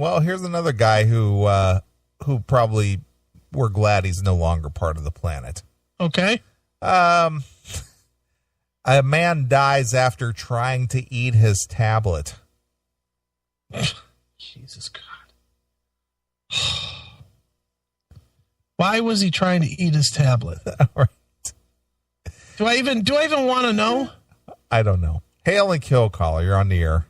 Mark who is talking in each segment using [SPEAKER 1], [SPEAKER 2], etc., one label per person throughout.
[SPEAKER 1] Well, here's another guy who probably we're glad he's no longer part of the planet.
[SPEAKER 2] Okay.
[SPEAKER 1] A man dies after trying to eat his tablet.
[SPEAKER 2] Jesus God. Why was he trying to eat his tablet?
[SPEAKER 1] Right.
[SPEAKER 2] Do I even want to know?
[SPEAKER 1] I don't know. Hail and kill, caller. You're on the air.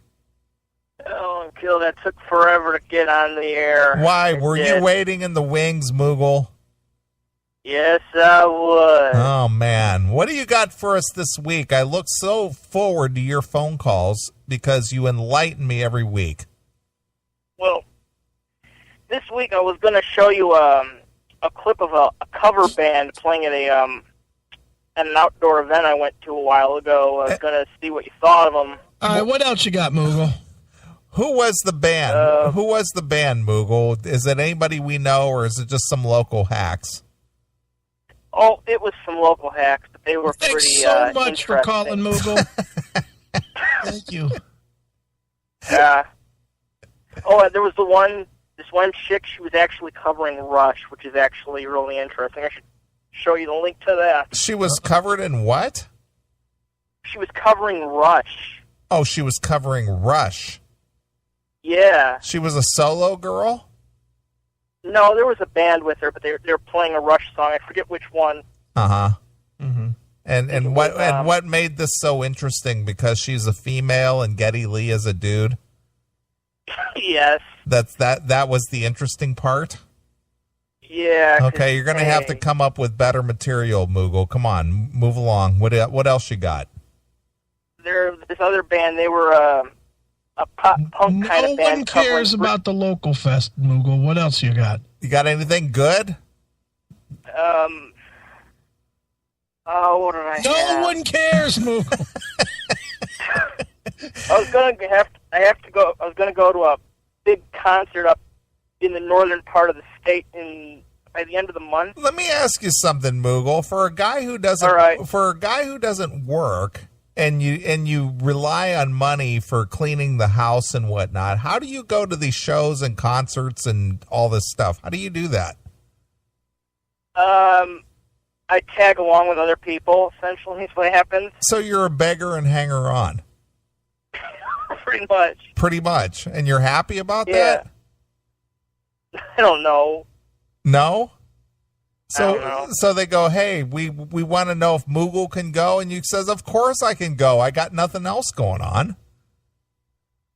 [SPEAKER 3] Hail and kill. That took forever to get on the air.
[SPEAKER 1] Why? Were you waiting in the wings, Moogle?
[SPEAKER 3] Yes, I was.
[SPEAKER 1] Oh, man. What do you got for us this week? I look so forward to your phone calls because you enlighten me every week.
[SPEAKER 3] Well, this week I was going to show you a clip of a cover band playing at at an outdoor event I went to a while ago. I was going to see what you thought of them.
[SPEAKER 2] All right, what else you got, Moogle?
[SPEAKER 1] Who was the band? Who was the band, Moogle? Is it anybody we know, or is it just some local hacks?
[SPEAKER 3] Oh, it was some local hacks, but they were
[SPEAKER 2] Thanks
[SPEAKER 3] pretty
[SPEAKER 2] so much for calling,
[SPEAKER 3] interesting.
[SPEAKER 2] Moogle. Thank you.
[SPEAKER 3] Yeah. Oh, and there was this one chick, she was actually covering Rush, which is actually really interesting. I should show you the link to that.
[SPEAKER 1] She was covered in what?
[SPEAKER 3] She was covering Rush.
[SPEAKER 1] Oh, she was covering Rush.
[SPEAKER 3] Yeah.
[SPEAKER 1] She was a solo girl?
[SPEAKER 3] No, there was a band with her, but they were playing a Rush song. I forget which one.
[SPEAKER 1] Uh-huh. Mm-hmm. And what made this so interesting? Because she's a female and Geddy Lee is a dude?
[SPEAKER 3] Yes.
[SPEAKER 1] That was the interesting part?
[SPEAKER 3] Yeah.
[SPEAKER 1] Okay, you're going to have to come up with better material, Moogle. Come on, move along. What else you got?
[SPEAKER 3] This other band, they were a pop punk kind of band.
[SPEAKER 2] No one cares about the local fest, Moogle. What else you got?
[SPEAKER 1] You got anything good?
[SPEAKER 3] What did I have?
[SPEAKER 2] No one cares, Moogle.
[SPEAKER 3] I was gonna go to a big concert up in the northern part of the state by the end of the month.
[SPEAKER 1] Let me ask you something, Moogle. For a guy who doesn't work and you rely on money for cleaning the house and whatnot, how do you go to these shows and concerts and all this stuff? How do you do that?
[SPEAKER 3] I tag along with other people, essentially, is what happens.
[SPEAKER 1] So you're a beggar and hanger-on.
[SPEAKER 3] Pretty much.
[SPEAKER 1] Pretty much. And you're happy about that?
[SPEAKER 3] I don't know.
[SPEAKER 1] No?
[SPEAKER 3] I don't know.
[SPEAKER 1] So they go, hey, we want to know if Moogle can go, and you says, of course I can go. I got nothing else going on.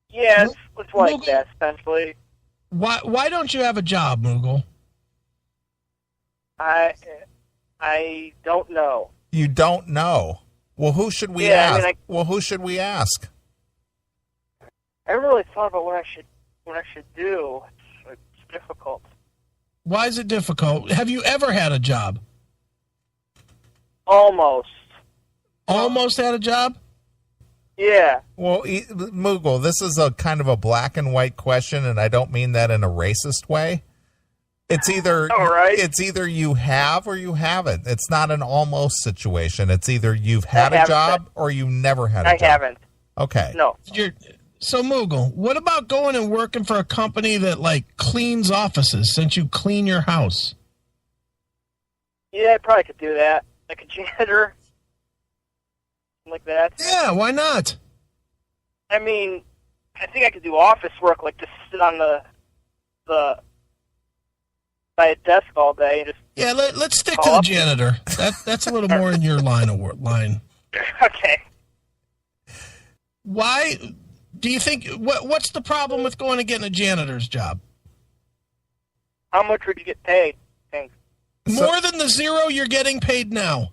[SPEAKER 3] Yeah, it's like
[SPEAKER 2] Moogle,
[SPEAKER 3] that, essentially.
[SPEAKER 2] Why don't you have a job, Moogle?
[SPEAKER 3] I don't know.
[SPEAKER 1] You don't know. Well, who should we ask? Who should we ask?
[SPEAKER 3] I haven't really thought about what I should do. It's difficult.
[SPEAKER 2] Why is it difficult? Have you ever had a job?
[SPEAKER 3] Almost.
[SPEAKER 2] Almost had a job?
[SPEAKER 3] Yeah.
[SPEAKER 1] Well, Moogle, this is a kind of a black and white question, and I don't mean that in a racist way. It's either It's either you have or you haven't. It's not an almost situation. It's either you've had a job or you never had a job.
[SPEAKER 3] I haven't.
[SPEAKER 1] Okay.
[SPEAKER 3] No.
[SPEAKER 2] So, Moogle, what about going and working for a company that, cleans offices since you clean your house?
[SPEAKER 3] Yeah, I probably could do that. Like a janitor. Something like that.
[SPEAKER 2] Yeah, why not?
[SPEAKER 3] I mean, I think I could do office work, just sit on by a desk all day. And just
[SPEAKER 2] let's stick to the janitor. That's a little more in your line.
[SPEAKER 3] Okay.
[SPEAKER 2] Why do you think? What's the problem with going and getting a janitor's job?
[SPEAKER 3] How much would you get paid? Think
[SPEAKER 2] more than the zero you're getting paid now.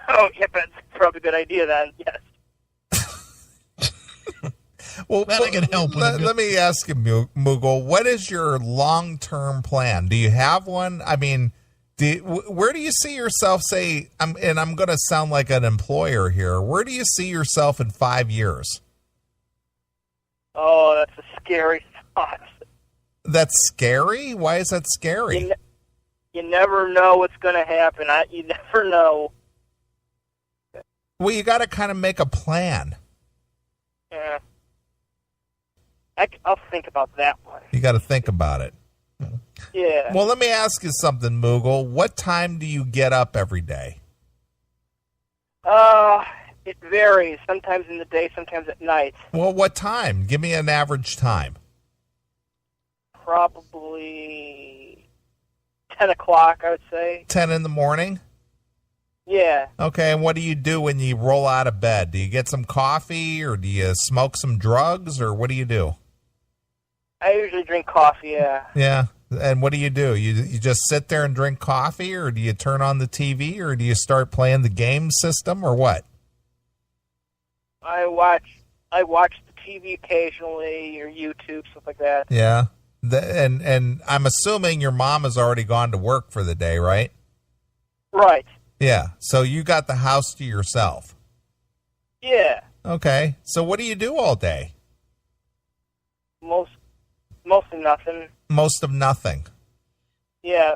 [SPEAKER 3] Oh, yeah, that's probably a good idea then. Yes.
[SPEAKER 1] Well,
[SPEAKER 2] that I can help with.
[SPEAKER 1] Let me ask you, Moogle, what is your long-term plan? Do you have one? I mean, where do you see yourself, say, and I'm going to sound like an employer here, where do you see yourself in 5 years?
[SPEAKER 3] Oh, that's a scary thought.
[SPEAKER 1] That's scary? Why is that scary?
[SPEAKER 3] You never know what's going to happen. You never know.
[SPEAKER 1] Well, you got to kind of make a plan.
[SPEAKER 3] Yeah. I'll think about that one.
[SPEAKER 1] You got to think about it.
[SPEAKER 3] Yeah.
[SPEAKER 1] Well, let me ask you something, Moogle. What time do you get up every day?
[SPEAKER 3] It varies. Sometimes in the day, sometimes at night.
[SPEAKER 1] Well, what time? Give me an average time.
[SPEAKER 3] Probably 10 o'clock, I would say.
[SPEAKER 1] 10 in the morning?
[SPEAKER 3] Yeah.
[SPEAKER 1] Okay, and what do you do when you roll out of bed? Do you get some coffee, or do you smoke some drugs, or what do you do?
[SPEAKER 3] I usually drink coffee, yeah.
[SPEAKER 1] Yeah, and what do? You just sit there and drink coffee, or do you turn on the TV, or do you start playing the game system, or what?
[SPEAKER 3] I watch the TV occasionally, or YouTube, stuff like that.
[SPEAKER 1] Yeah, and I'm assuming your mom has already gone to work for the day, right?
[SPEAKER 3] Right.
[SPEAKER 1] Yeah, so you got the house to yourself.
[SPEAKER 3] Yeah.
[SPEAKER 1] Okay, so what do you do all day?
[SPEAKER 3] Mostly nothing.
[SPEAKER 1] Most of nothing.
[SPEAKER 3] Yeah.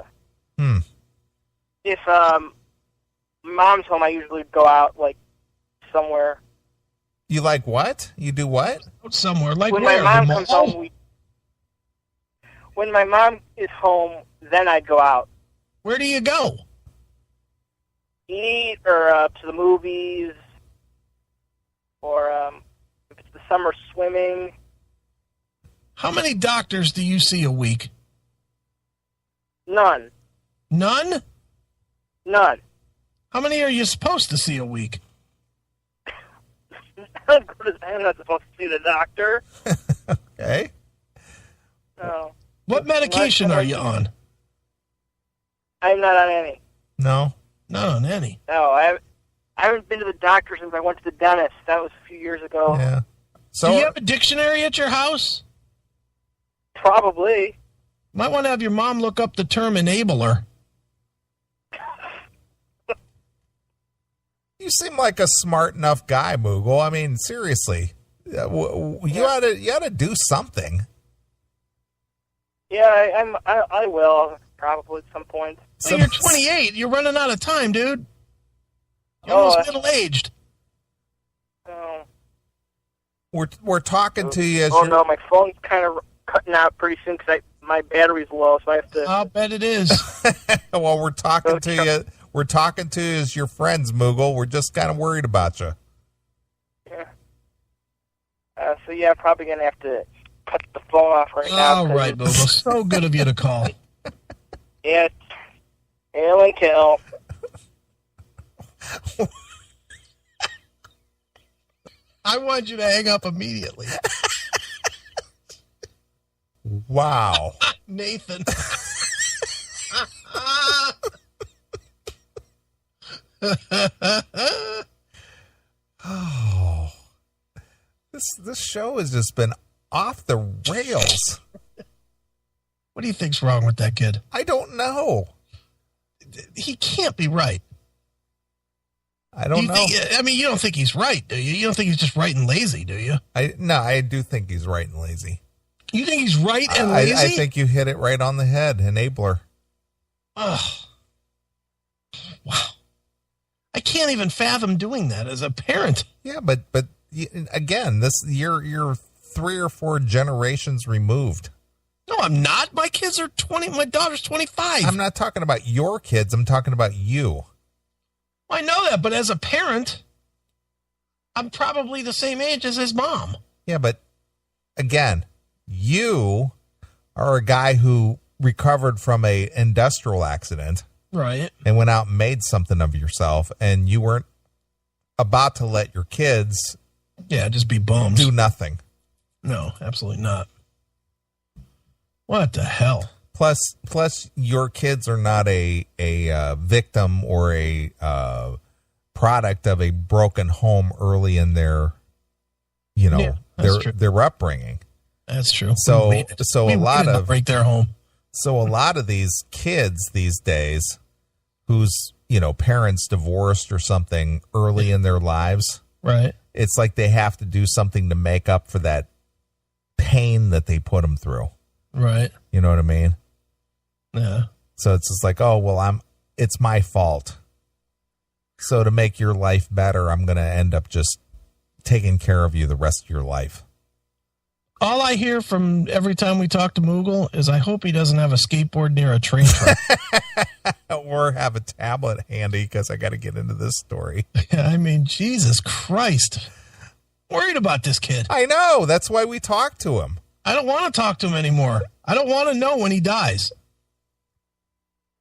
[SPEAKER 3] If mom's home, I usually go out like somewhere.
[SPEAKER 1] You like what? You do what?
[SPEAKER 2] Somewhere like
[SPEAKER 3] when
[SPEAKER 2] where?
[SPEAKER 3] my mom comes home, when my mom is home, then I'd go out.
[SPEAKER 2] Where do you go?
[SPEAKER 3] Eat or to the movies, or if it's the summer, swimming.
[SPEAKER 2] How many doctors do you see a week?
[SPEAKER 3] None.
[SPEAKER 2] None?
[SPEAKER 3] None.
[SPEAKER 2] How many are you supposed to see a week?
[SPEAKER 3] I'm not supposed to see the doctor.
[SPEAKER 1] Okay.
[SPEAKER 3] No.
[SPEAKER 2] What medication are you on?
[SPEAKER 3] I'm not on any.
[SPEAKER 1] No?
[SPEAKER 2] Not on any.
[SPEAKER 3] No, I haven't been to the doctor since I went to the dentist. That was a few years ago.
[SPEAKER 1] Yeah. So
[SPEAKER 2] do you have a dictionary at your house?
[SPEAKER 3] Probably.
[SPEAKER 2] Might want to have your mom look up the term enabler.
[SPEAKER 1] You seem like a smart enough guy, Moogle. I mean, seriously, you ought to do something.
[SPEAKER 3] Yeah, I will probably at some point.
[SPEAKER 2] So you're 28. You're running out of time, dude. You're almost middle-aged.
[SPEAKER 3] Oh.
[SPEAKER 1] We're talking to you.
[SPEAKER 3] No, my phone's kind of cutting out pretty soon because my battery's low, so I have to.
[SPEAKER 2] I'll bet it is.
[SPEAKER 1] Well, we're talking to you. We're talking to you as your friends, Moogle. We're just kind of worried about you.
[SPEAKER 3] Yeah. So yeah, I'm probably gonna have to cut the phone off right now.
[SPEAKER 2] All right, Moogle. So good of you to call.
[SPEAKER 3] Yeah. Neeley kill.
[SPEAKER 2] I want you to hang up immediately.
[SPEAKER 1] Wow.
[SPEAKER 2] Nathan.
[SPEAKER 1] Oh. This show has just been off the rails.
[SPEAKER 2] What do you think's wrong with that kid?
[SPEAKER 1] I don't know.
[SPEAKER 2] He can't be right.
[SPEAKER 1] I don't know.
[SPEAKER 2] You don't think he's right, do you? You don't think he's just right and lazy, do you?
[SPEAKER 1] No, I do think he's right and lazy.
[SPEAKER 2] You think he's right and lazy?
[SPEAKER 1] I think you hit it right on the head. Enabler.
[SPEAKER 2] Oh. Wow. I can't even fathom doing that as a parent.
[SPEAKER 1] Yeah, but again, you're 3 or 4 generations removed.
[SPEAKER 2] No, I'm not. My kids are 20. My daughter's 25.
[SPEAKER 1] I'm not talking about your kids. I'm talking about you.
[SPEAKER 2] I know that, but as a parent, I'm probably the same age as his mom.
[SPEAKER 1] Yeah, but again, you are a guy who recovered from a industrial accident.
[SPEAKER 2] Right.
[SPEAKER 1] And went out and made something of yourself, and you weren't about to let your kids
[SPEAKER 2] just be bums.
[SPEAKER 1] Do nothing.
[SPEAKER 2] No, absolutely not. What the hell?
[SPEAKER 1] Plus, your kids are not a victim or a product of a broken home early in their, their upbringing.
[SPEAKER 2] That's true.
[SPEAKER 1] So a lot of
[SPEAKER 2] break their home.
[SPEAKER 1] So a lot of these kids these days, whose parents divorced or something early in their lives,
[SPEAKER 2] right?
[SPEAKER 1] It's like they have to do something to make up for that pain that they put them through.
[SPEAKER 2] Right.
[SPEAKER 1] You know what I mean?
[SPEAKER 2] Yeah.
[SPEAKER 1] So it's just like, oh, well, it's my fault. So to make your life better, I'm going to end up just taking care of you the rest of your life.
[SPEAKER 2] All I hear from every time we talk to Moogle is I hope he doesn't have a skateboard near a train track.
[SPEAKER 1] Or have a tablet handy because I got to get into this story.
[SPEAKER 2] I mean, Jesus Christ. Worried about this kid.
[SPEAKER 1] I know. That's why we talked to him.
[SPEAKER 2] I don't want to talk to him anymore. I don't want to know when he dies.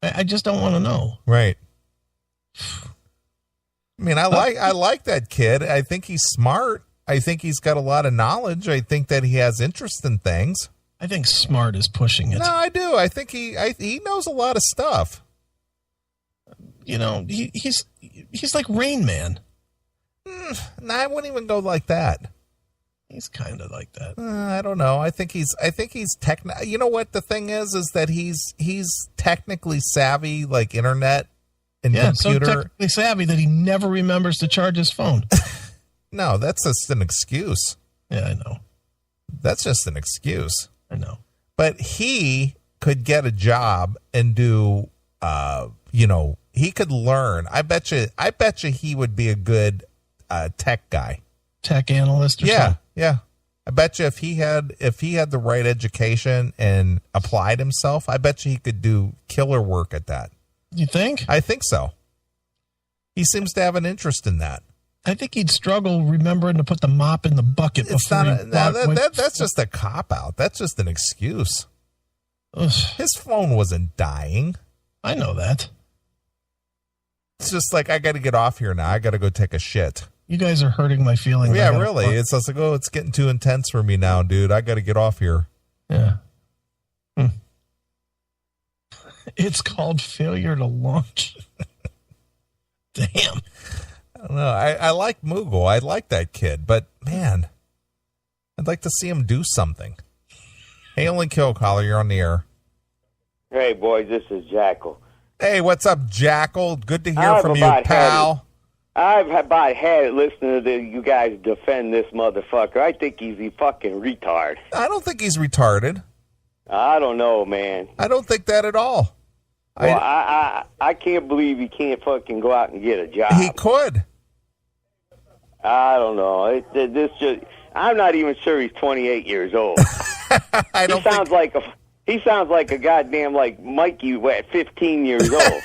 [SPEAKER 2] I just don't want to know.
[SPEAKER 1] Right. I mean, I like that kid. I think he's smart. I think he's got a lot of knowledge. I think that he has interest in things.
[SPEAKER 2] I think smart is pushing it.
[SPEAKER 1] No, I do. I think he knows a lot of stuff.
[SPEAKER 2] You know, he's like Rain Man.
[SPEAKER 1] No, I wouldn't even go like that.
[SPEAKER 2] He's kind of like that.
[SPEAKER 1] I don't know. I think he's you know what the thing is that he's technically savvy, like internet and computer.
[SPEAKER 2] So technically savvy that he never remembers to charge his phone.
[SPEAKER 1] No, that's just an excuse.
[SPEAKER 2] Yeah, I know.
[SPEAKER 1] That's just an excuse.
[SPEAKER 2] I know.
[SPEAKER 1] But he could get a job and do, he could learn. I bet you he would be a good tech guy.
[SPEAKER 2] Tech analyst or something?
[SPEAKER 1] Yeah. I bet you if he had the right education and applied himself, I bet you he could do killer work at that.
[SPEAKER 2] You think?
[SPEAKER 1] I think so. He seems to have an interest in that.
[SPEAKER 2] I think he'd struggle remembering to put the mop in the bucket
[SPEAKER 1] that's just a cop-out. That's just an excuse.
[SPEAKER 2] Ugh.
[SPEAKER 1] His phone wasn't dying.
[SPEAKER 2] I know that.
[SPEAKER 1] It's just like, I got to get off here now. I got to go take a shit.
[SPEAKER 2] You guys are hurting my feelings.
[SPEAKER 1] Yeah, really. It's just like, it's getting too intense for me now, dude. I got to get off here.
[SPEAKER 2] Yeah. It's called failure to launch. Damn.
[SPEAKER 1] I don't know. I like Moogle. I like that kid, but man, I'd like to see him do something. Hail and Kill Caller, you're on the air.
[SPEAKER 4] Hey, boys, this is Jackyl.
[SPEAKER 1] Hey, what's up, Jackyl? Good to hear from you, pal.
[SPEAKER 4] I've about had it listening to you guys defend this motherfucker. I think he's a fucking retard.
[SPEAKER 1] I don't think he's retarded.
[SPEAKER 4] I don't know, man.
[SPEAKER 1] I don't think that at all.
[SPEAKER 4] Well, I can't believe he can't fucking go out and get a job.
[SPEAKER 1] He could.
[SPEAKER 4] I don't know. I'm not even sure he's 28 years old. He sounds like a goddamn like Mikey at 15 years old.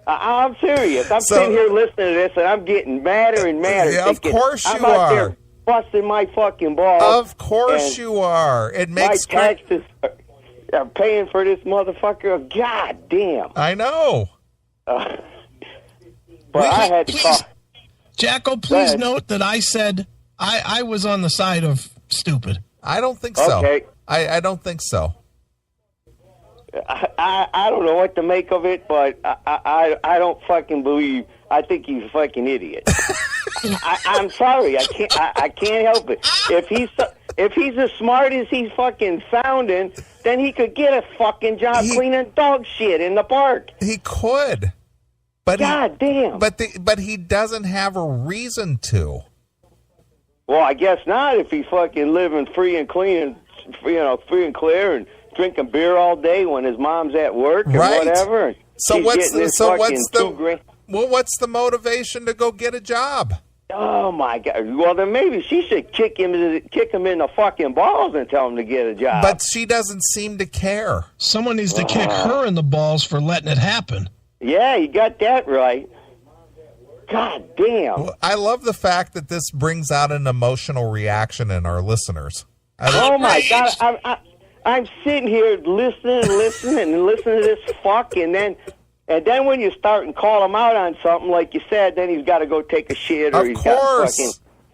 [SPEAKER 4] I'm serious. I'm sitting here listening to this, and I'm getting madder and madder.
[SPEAKER 1] Yeah, of course you
[SPEAKER 4] I'm out there busting my fucking balls.
[SPEAKER 1] Of course you are. It makes
[SPEAKER 4] my taxes are paying for this motherfucker. God damn.
[SPEAKER 1] I know.
[SPEAKER 4] But I had to call.
[SPEAKER 2] Jackyl, please note that I said I was on the side of stupid.
[SPEAKER 1] I don't think so.
[SPEAKER 4] Okay.
[SPEAKER 1] I don't think so.
[SPEAKER 4] I don't know what to make of it, but I don't fucking believe. I think he's a fucking idiot. I'm sorry. I can't help it. If he's as smart as he's fucking sounding, then he could get a fucking job cleaning dog shit in the park.
[SPEAKER 1] He could. But
[SPEAKER 4] God damn.
[SPEAKER 1] But he doesn't have a reason to.
[SPEAKER 4] Well, I guess not. If he's fucking living free and clean and free and clear and drinking beer all day when his mom's at work and whatever.
[SPEAKER 1] So what's the motivation to go get a job?
[SPEAKER 4] Oh my God! Well, then maybe she should kick him in the fucking balls and tell him to get a job.
[SPEAKER 1] But she doesn't seem to care.
[SPEAKER 2] Someone needs to kick her in the balls for letting it happen.
[SPEAKER 4] Yeah, you got that right. God damn!
[SPEAKER 1] Well, I love the fact that this brings out an emotional reaction in our listeners.
[SPEAKER 4] Oh my God! I'm sitting here listening to this fuck, and then when you start and call him out on something, like you said, then he's got to go take a shit or he's got to fucking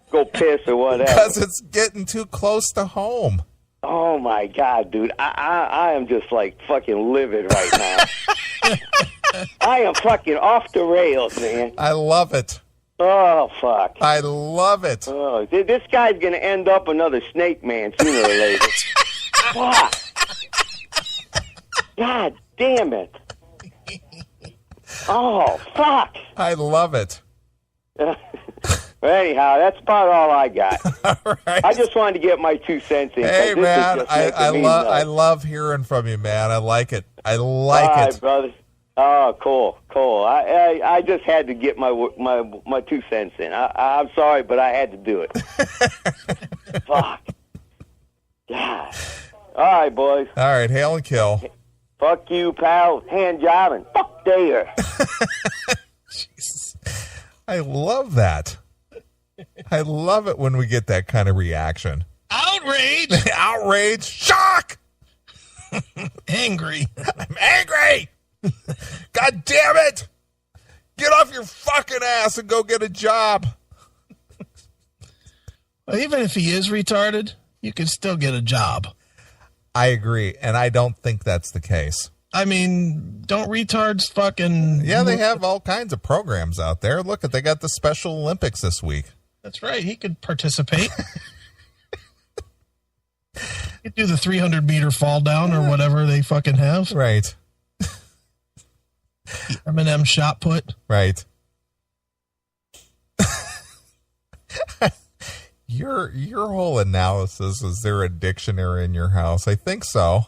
[SPEAKER 4] go piss or whatever.
[SPEAKER 1] Because it's getting too close to home.
[SPEAKER 4] Oh my God, dude! I am just like fucking livid right now. I am fucking off the rails, man.
[SPEAKER 1] I love it.
[SPEAKER 4] Oh fuck!
[SPEAKER 1] I love it.
[SPEAKER 4] Oh, this guy's gonna end up another Snake Man sooner or later. Fuck! God damn it! Oh fuck!
[SPEAKER 1] I love it.
[SPEAKER 4] Anyhow, that's about all I got.
[SPEAKER 1] All right.
[SPEAKER 4] I just wanted to get my 2 cents in.
[SPEAKER 1] Hey man, I love hearing from you, man. I like it. I like it.
[SPEAKER 4] All right, brother. Oh, cool. I just had to get my 2 cents in. I'm sorry, but I had to do it. Fuck. God. All right, boys.
[SPEAKER 1] All right, hail and kill.
[SPEAKER 4] Fuck you, pal. Hand jobbing. Fuck there.
[SPEAKER 1] Jesus. I love that. I love it when we get that kind of reaction.
[SPEAKER 2] Outrage!
[SPEAKER 1] Outrage! Shock!
[SPEAKER 2] Angry.
[SPEAKER 1] I'm angry! God damn it! Get off your fucking ass and go get a job.
[SPEAKER 2] Well, even if he is retarded, you can still get a job.
[SPEAKER 1] I agree, and I don't think that's the case.
[SPEAKER 2] I mean, don't retards fucking...
[SPEAKER 1] Yeah, they have all kinds of programs out there. Look, they got the Special Olympics this week.
[SPEAKER 2] That's right. He could participate. He could do the 300-meter fall down or whatever they fucking have.
[SPEAKER 1] Right.
[SPEAKER 2] Eminem shot put.
[SPEAKER 1] Right. Your whole analysis is there a dictionary in your house? I think so.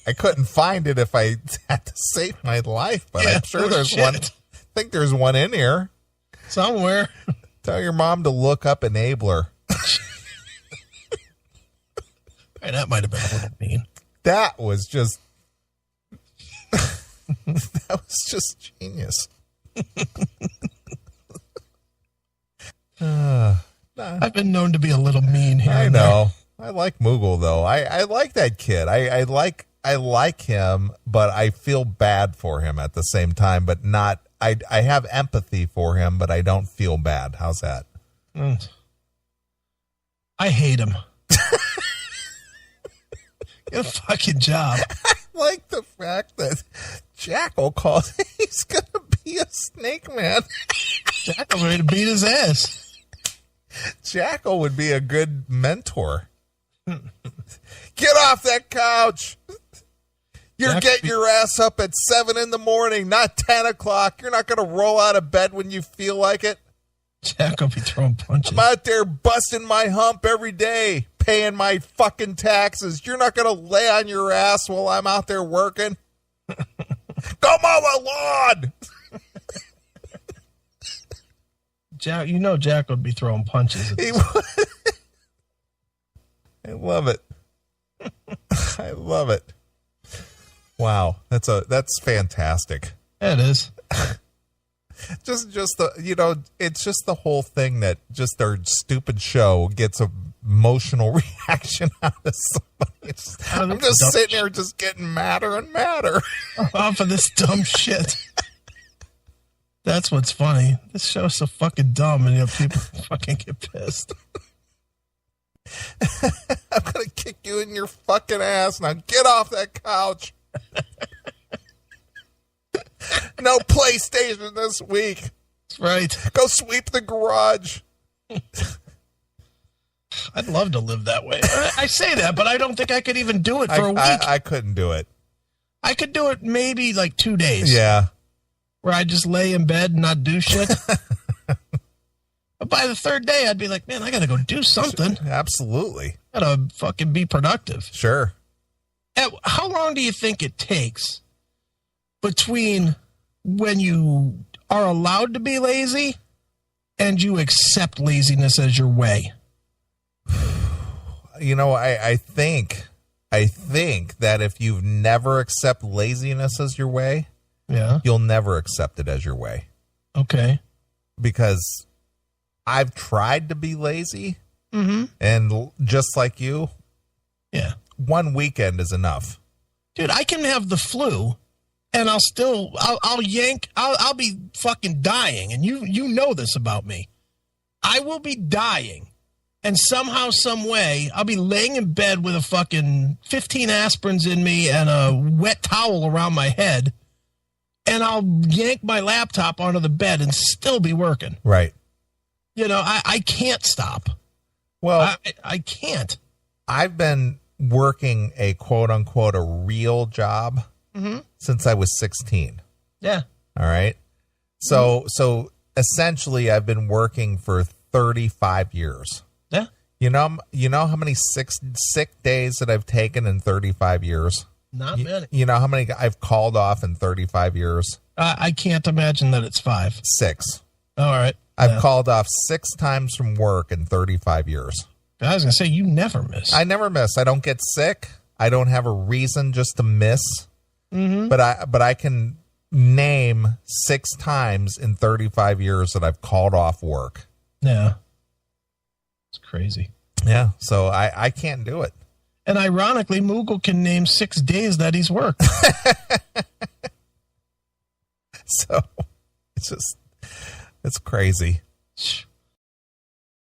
[SPEAKER 1] I couldn't find it if I had to save my life, but I'm sure there's one. I think there's one in here.
[SPEAKER 2] Somewhere.
[SPEAKER 1] Tell your mom to look up enabler.
[SPEAKER 2] Hey, that might have been a little mean.
[SPEAKER 1] That was just genius.
[SPEAKER 2] I've been known to be a little mean here.
[SPEAKER 1] I know. I like Moogle though. I like that kid. I like him, but I feel bad for him at the same time. But not. I have empathy for him, but I don't feel bad. How's that?
[SPEAKER 2] I hate him. Get a fucking job.
[SPEAKER 1] I like the fact that Jackyl calls. He's gonna be a snake man.
[SPEAKER 2] Jackyl's ready to beat his ass.
[SPEAKER 1] Jackyl would be a good mentor. Get off that couch. You're getting your ass up at 7 a.m, not 10 o'clock. You're not going to roll out of bed when you feel like it.
[SPEAKER 2] Jack will be throwing punches.
[SPEAKER 1] I'm out there busting my hump every day, paying my fucking taxes. You're not going to lay on your ass while I'm out there working. Go mow a lawn.
[SPEAKER 2] Jack, you know Jack would be throwing punches.
[SPEAKER 1] He would. I love it. I love it. Wow, that's fantastic.
[SPEAKER 2] It is.
[SPEAKER 1] Just the it's just the whole thing that just their stupid show gets an emotional reaction out of somebody. I'm just sitting here just getting madder and madder
[SPEAKER 2] off of this dumb shit. That's what's funny. This show's so fucking dumb, and people fucking get pissed.
[SPEAKER 1] I'm gonna kick you in your fucking ass now. Get off that couch. No PlayStation this week.
[SPEAKER 2] That's right.
[SPEAKER 1] Go sweep the garage.
[SPEAKER 2] I'd love to live that way. I say that, but I don't think I could even do it for a week.
[SPEAKER 1] I couldn't do it.
[SPEAKER 2] I could do it maybe like 2 days.
[SPEAKER 1] Yeah.
[SPEAKER 2] Where I just lay in bed and not do shit. But by the third day, I'd be like, man, I got to go do something.
[SPEAKER 1] Absolutely.
[SPEAKER 2] Got to fucking be productive.
[SPEAKER 1] Sure.
[SPEAKER 2] How long do you think it takes between when you are allowed to be lazy and you accept laziness as your way?
[SPEAKER 1] You know, I think that if you've never accepted laziness as your way, you'll never accept it as your way.
[SPEAKER 2] Okay.
[SPEAKER 1] Because I've tried to be lazy, and just like you, one weekend is enough.
[SPEAKER 2] Dude, I can have the flu, and I'll be fucking dying, and you know this about me. I will be dying, and somehow, some way, I'll be laying in bed with a fucking 15 aspirins in me and a wet towel around my head, and I'll yank my laptop onto the bed and still be working.
[SPEAKER 1] Right.
[SPEAKER 2] You know, I can't stop.
[SPEAKER 1] Well,
[SPEAKER 2] I can't.
[SPEAKER 1] I've been working a quote-unquote a real job since I was 16.
[SPEAKER 2] Yeah.
[SPEAKER 1] All right. So essentially, I've been working for 35 years.
[SPEAKER 2] Yeah.
[SPEAKER 1] You know how many sick days that I've taken in 35 years?
[SPEAKER 2] Not many.
[SPEAKER 1] You know how many I've called off in 35 years?
[SPEAKER 2] I can't imagine that it's 5.
[SPEAKER 1] 6.
[SPEAKER 2] All right.
[SPEAKER 1] I've called off 6 times from work in 35 years.
[SPEAKER 2] I was going to say, you never miss.
[SPEAKER 1] I never miss. I don't get sick. I don't have a reason just to miss.
[SPEAKER 2] Mm-hmm.
[SPEAKER 1] But I can name 6 times in 35 years that I've called off work.
[SPEAKER 2] Yeah. It's crazy.
[SPEAKER 1] Yeah. So I can't do it.
[SPEAKER 2] And ironically, Moogle can name 6 days that he's worked.
[SPEAKER 1] So it's crazy.